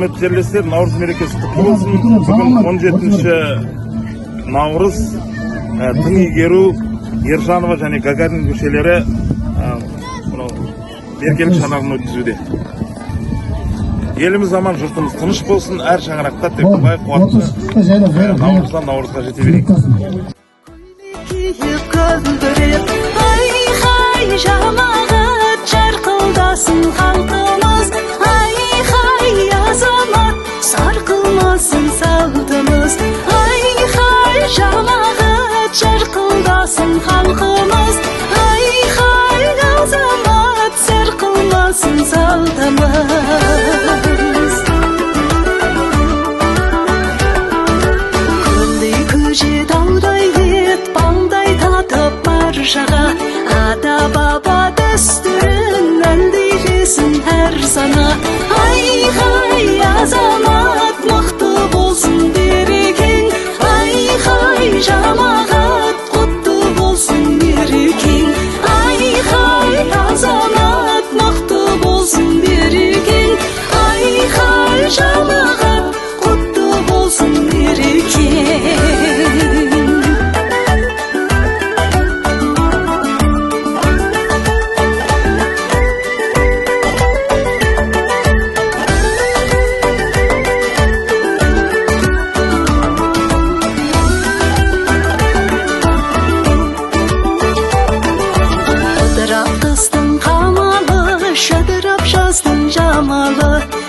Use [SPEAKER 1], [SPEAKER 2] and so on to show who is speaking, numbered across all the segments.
[SPEAKER 1] құрметті жерлестер, Наурыз мерекесі құтты болсын. Бүгін 17 наурыз тың игеру Ержанова және Гагарин көшелері мерекелік шараларын өткізуде. Еліміз аман, жұртымыз тыныш болсын, әр шаңырақта тек бай қуатты наурыздан наурызға жете берейік.
[SPEAKER 2] Жарқылдасын халқымыз, ай-хай азамат, сарқылмасын салтымыз, ай-хай жамағат, жарқылдасын халқымыз, ай-хай азамат, сарқылмасын салтымыз. Көлдей көже таудай ет, балдай татып бар жаға, ата-баба дәстүрін әлдейгесін әр сана. Ай-хай азамат, мықты болсын берекең, ай-хай жамағат, құтты болсын мерекең, ай-хай азамат, мықты болсын берекең, ай-хай жамағат, құтты болсын мерекең.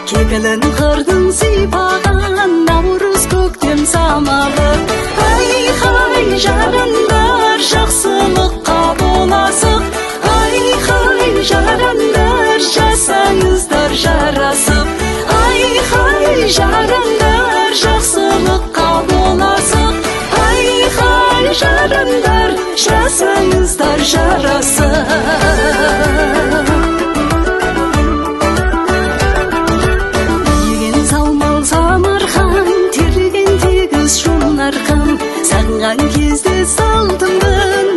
[SPEAKER 2] Кегілін қырдың сипаған, наурыз көктем самалы. Ай-хай жарандар, жақсылыққа боласық, ай-хай жарандар, жасаңыздар жарасып, ай-хай жарандар, жақсылыққа боласық, ай-хай жарандар, жасаңыздар жарасып. Сағынған кезде салтымдың